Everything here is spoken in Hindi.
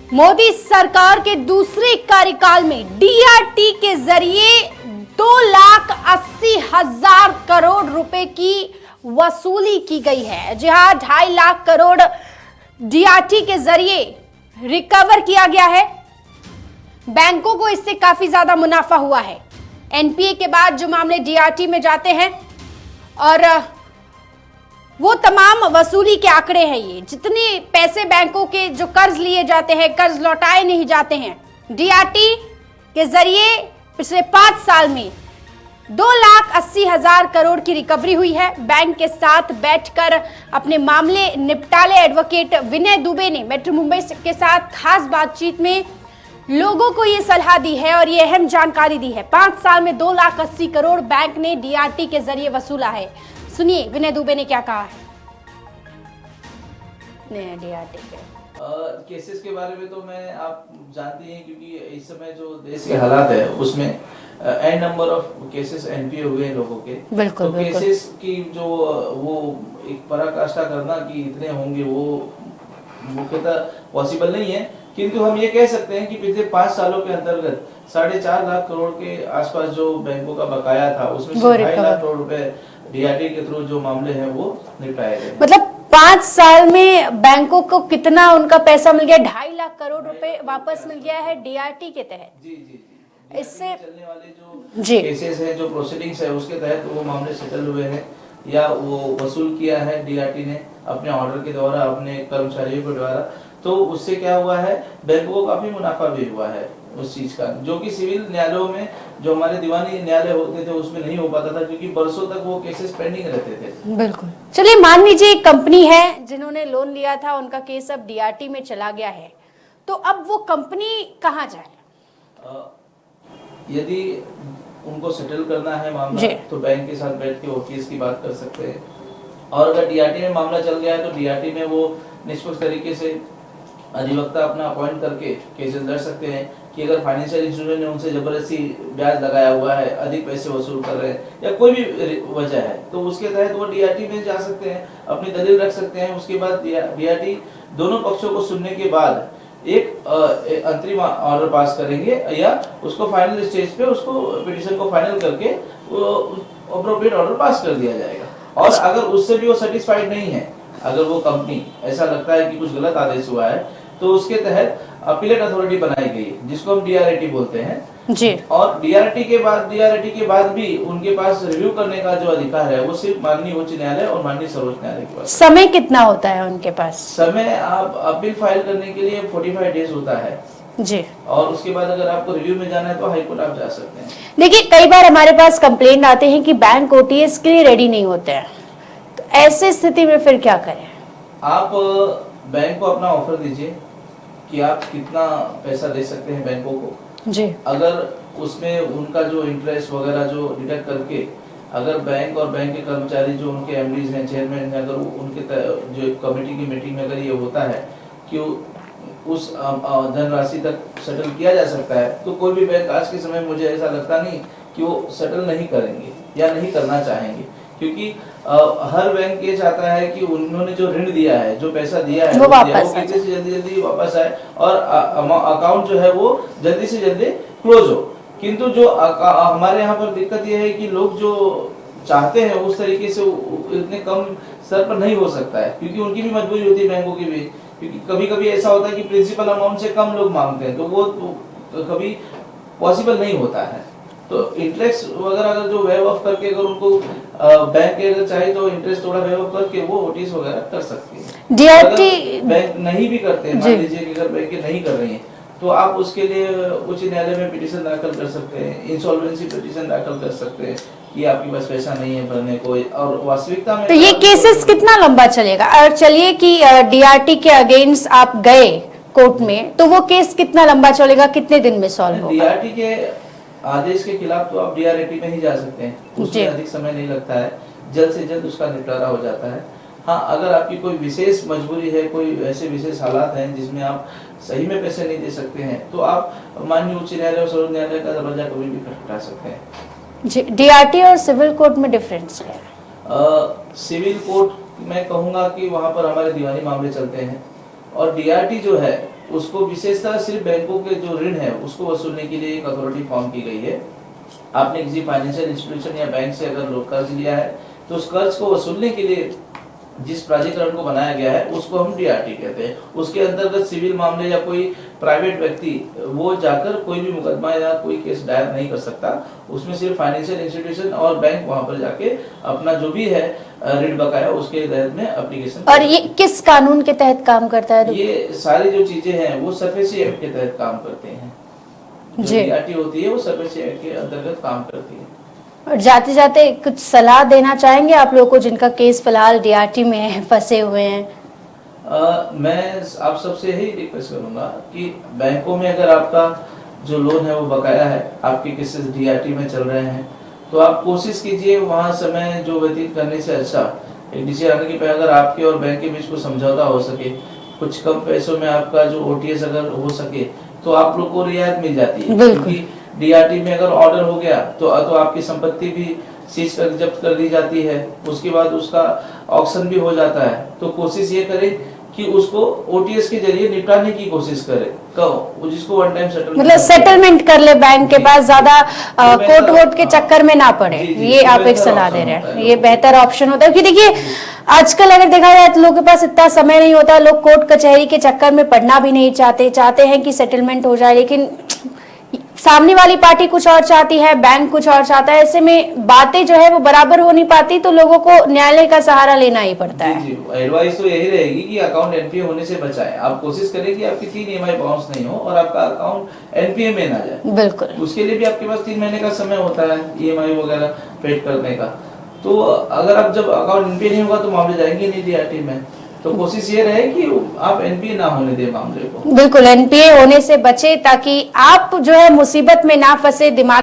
मोदी सरकार के दूसरे कार्यकाल में डीआरटी के जरिए 2,80,000 करोड़ रुपए की वसूली की गई है। जी हां, 2.5 लाख करोड़ डीआरटी के जरिए रिकवर किया गया है। बैंकों को इससे काफी ज्यादा मुनाफा हुआ है। एनपीए के बाद जो मामले डीआरटी में जाते हैं और वो तमाम वसूली के आंकड़े हैं। ये जितने पैसे बैंकों के जो कर्ज लिए जाते हैं, कर्ज लौटाए नहीं जाते हैं, डीआरटी के जरिए पिछले 5 साल में 2,80,000 करोड़ की रिकवरी हुई है। बैंक के साथ बैठकर अपने मामले निपटाले एडवोकेट विनय दुबे ने मेट्रो मुंबई के साथ खास बातचीत में लोगों को ये सलाह दी है और ये अहम जानकारी दी है। 5 साल में 2,80,000 करोड़ बैंक ने डीआरटी के जरिए वसूला है। सुनिए विनय दुबे ने क्या कहा है। डीआरटी के केसेस के बारे में तो मैं आप जानती हैं, क्योंकि इस समय जो देश के हालात है उसमें n number of cases NPA हुए हैं लोगों के। बिल्कुल, तो केसेस की जो वो एक पराकाष्ठा करना कि इतने होंगे वो मुख्यतः पॉसिबल नहीं है, किंतु हम ये कह सकते हैं कि पिछले 5 सालों के अंतर्गत 4.5 लाख करोड़ के आसपास जो बैंकों का बकाया था उसमें से 2.5 लाख करोड़ रुपए डीआरटी के थ्रू जो मामले हैं वो निपटाए गए। मतलब 5 साल में बैंकों को कितना उनका पैसा मिल गया? 2.5 लाख करोड़ रुपए वापस मिल गया है डीआरटी के तहत। जी इससे चलने वाले जो केसेस हैं, जो प्रोसीडिंग्स है उसके तहत वो मामले सेटल हुए हैं या वो वसूल किया है डीआरटी ने अपने ऑर्डर के द्वारा, अपने कर्मचारियों के द्वारा। तो उससे क्या हुआ है, बैंकों को काफी मुनाफा भी हुआ है उस चीज का, जो कि सिविल न्यायालयों में जो हमारे दीवानी न्यायालय होते थे उसमें नहीं हो पाता था, क्योंकि बरसों तक वो केसेस पेंडिंग रहते थे। बिल्कुल। चलिए मान लीजिए एक कंपनी है जिन्होंने लोन लिया था, उनका केस अब डीआरटी में चला गया है, तो अब वो कंपनी कहाँ जाए? यदि उनको सेटल करना है मामला तो बैंक के साथ बैठ के ओटीएस की बात कर सकते हैं, और अगर डीआरटी में मामला चल गया है तो डीआरटी में वो निष्पक्ष तरीके से अधिवक्ता अपना अपॉइंट करके केसेस लड़ सकते हैं कि अगर फाइनेंशियल इंस्टीट्यूशन ने उनसे जबरदस्ती ब्याज लगाया हुआ है, अधिक पैसे वसूल कर रहे हैं या कोई भी वजह है, तो उसके तहत वो डीआरटी में जा सकते हैं, अपनी दलील रख सकते हैं। उसके बाद डीआरटी दोनों पक्षों को सुनने के बाद एक अंतरिम ऑर्डर पास करेंगे या उसको फाइनल स्टेज पे उसको पिटीशन को फाइनल करके वो अप्रोप्रिएट ऑर्डर पास कर दिया जाएगा। और अगर उससे भी वो सेटिस्फाइड नहीं है, अगर वो कंपनी ऐसा लगता है कि कुछ गलत आदेश हुआ है, तो उसके तहत अपीलेट अथॉरिटी बनाई गई है जिसको हम डीआरटी बोलते हैं जी। और डीआरटी के बाद भी उनके पास रिव्यू करने का जो अधिकार है वो सिर्फ माननीय उच्च न्यायालय और माननीय सर्वोच्च न्यायालय के पास। समय कितना होता है उनके पास? समय आप अपील फाइल करने के लिए 45 डेज होता है जी, और उसके बाद अगर आपको रिव्यू में जाना है तो हाई कोर्ट आप जा सकते हैं। देखिए कई बार हमारे पास कंप्लेंट आते हैं कि बैंक ओटीएस के लिए रेडी नहीं होते हैं, तो ऐसे स्थिति में फिर क्या करें? आप बैंक को अपना ऑफर दीजिए कि आप कितना पैसा दे सकते हैं बैंकों को जी। अगर उसमें उनका जो इंटरेस्ट वगैरह जो डिडक्ट करके अगर बैंक और बैंक के कर्मचारी जो उनके एमडीज हैं, चेयरमैन हैं, अगर उनके जो कमेटी की मीटिंग में अगर ये होता है कि उस धनराशि तक सेटल किया जा सकता है, तो कोई भी बैंक आज के समय में मुझे ऐसा लगता नहीं कि वो सेटल नहीं करेंगे या नहीं करना चाहेंगे, क्योंकि हर बैंक ये चाहता है कि उन्होंने जो ऋण दिया है, जो पैसा दिया है, वो कितने से जल्दी वापस आए और अकाउंट जो है वो जल्दी से जल्दी क्लोज हो। किंतु जो हमारे यहाँ पर दिक्कत ये है कि लोग जो चाहते हैं उस तरीके से इतने कम स्तर पर नहीं हो सकता है, क्योंकि उनकी भी मजबूरी होती है बैंकों की भी, क्योंकि कभी कभी ऐसा होता है कि प्रिंसिपल अमाउंट से कम लोग मांगते हैं, तो वो तो कभी पॉसिबल नहीं होता है। तो इंटरेस्ट वगैरह अगर जो वेव ऑफ करके अगर उनको बैंक के अगर चाहे तो इंटरेस्ट थोड़ा वेव ऑफ करके वो ओटीएस वगैरह कर सकती है। डीआरटी बैंक नहीं भी करते हैं, मान लीजिए कि अगर बैंक नहीं कर रही हैं, तो आप उसके लिए उच्च न्यायालय में पिटीशन दाखिल कर सकते हैं, इंसॉल्वेंसी पिटीशन दाखिल कर सकते हैं कि आपके पास पैसा नहीं है भरने को। और वास्तविकता में तो ये केसेस कितना लंबा चलेगा? और चलिए कि डीआरटी के अगेंस्ट आप गए कोर्ट में, तो वो केस कितना लंबा चलेगा, कितने दिन में सॉल्व होगा? डीआरटी के आदेश के खिलाफ तो आप डीआरटी में ही जा सकते हैं, उसमें अधिक समय नहीं लगता है, जल्द से जल्द उसका निपटारा हो जाता है। हाँ, अगर आपकी कोई विशेष मजबूरी है, कोई ऐसे विशेष हालात हैं जिसमें आप सही में पैसे नहीं दे सकते हैं, तो आप माननीय उच्च न्यायालय और सर्वोच्च न्यायालय का दरवाजा कभी भी खटखटा सकते हैं। डीआरटी और सिविल कोर्ट में डिफरेंस क्या है? सिविल कोर्ट मैं कहूँगा कि वहाँ पर हमारे दीवानी मामले चलते हैं और डीआरटी जो है उसको विशेषतः सिर्फ बैंकों के जो ऋण है उसको वसूलने के लिए एक अथॉरिटी फॉर्म की गई है। आपने किसी फाइनेंशियल इंस्टीट्यूशन या बैंक से अगर कर्ज लिया है तो उस कर्ज को वसूलने के लिए जिस प्राधिकरण को बनाया गया है उसको हम डीआरटी कहते हैं। उसके अंतर्गत सिविल मामले या कोई प्राइवेट व्यक्ति वो जाकर कोई भी मुकदमा या कोई केस दायर नहीं कर सकता। उसमें सिर्फ फाइनेंशियल इंस्टीट्यूशन और बैंक वहां पर जाके अपना जो भी है ऋण बकाया उसके तहत में एप्लीकेशन। और ये किस कानून के तहत काम करता है? ये सारी जो चीजें हैं वो सरफेसी एक्ट के तहत काम करते हैं। जो डीआरटी होती है वो सरफेसी एक्ट के अंतर्गत काम करती है। और जाते जाते कुछ सलाह देना चाहेंगे आप लोगों को जिनका केस फिलहाल डीआरटी में फंसे हुए हैं? मैं आप सबसे यही रिक्वेस्ट करूंगा कि बैंकों में अगर आपका जो लोन है वो बकाया है, आपके केसेस डीआरटी में चल रहे हैं, तो आप कोशिश कीजिए वहां समय जो व्यतीत करने से अच्छा एक डिसीजन आने के पहले अगर आपके और बैंक के बीच कुछ समझौता हो सके, कुछ कम पैसों में आपका जो ओटीएस अगर हो सके तो आप लोग को रियायत मिल जाती है। क्योंकि डीआरटी में अगर ऑर्डर हो गया तो आपकी संपत्ति भी सीज कर जब्त कर दी जाती है, उसके बाद उसका ऑक्शन भी हो जाता है। तो कोशिश ये करें कि उसको ओटीएस के जरिए निपटाने की कोशिश करें, जिसको वन टाइम सेटलमेंट मतलब सेटलमेंट कर ले बैंक के पास, ज्यादा कोर्ट वोट के चक्कर में ना पड़े। ये आप एक सलाह दे रहे हैं, ये बेहतर ऑप्शन होता है। क्योंकि देखिए आजकल अगर देखा जाए तो लोगों के पास इतना समय नहीं होता, लोग कोर्ट कचहरी के चक्कर में पड़ना भी नहीं चाहते हैं कि सेटलमेंट हो जाए, लेकिन सामने वाली पार्टी कुछ और चाहती है, बैंक कुछ और चाहता है। ऐसे में बातें जो है वो बराबर हो नहीं पाती, तो लोगों को न्यायालय का सहारा लेना ही पड़ता है। जी, एडवाइस तो यही रहेगी कि अकाउंट एनपीए होने से बचाएं। आप कोशिश करें कि आपकी 3 ईएमआई बाउंस नहीं हो और आपका अकाउंट एनपीए में ना जाए। बिल्कुल, उसके लिए भी आपके पास 3 महीने का समय होता है ईएमआई वगैरह पेड करने का। तो अगर आप जब अकाउंट एनपीए नहीं होगा तो मामले जाएंगे नहीं डीआरटी में। तो कोशिश ये रहे कि आप एनपीए ना होने दें मामले को। बिल्कुल एनपीए होने से बचे, ताकि आप जो है मुसीबत में ना फंसे, दिमाग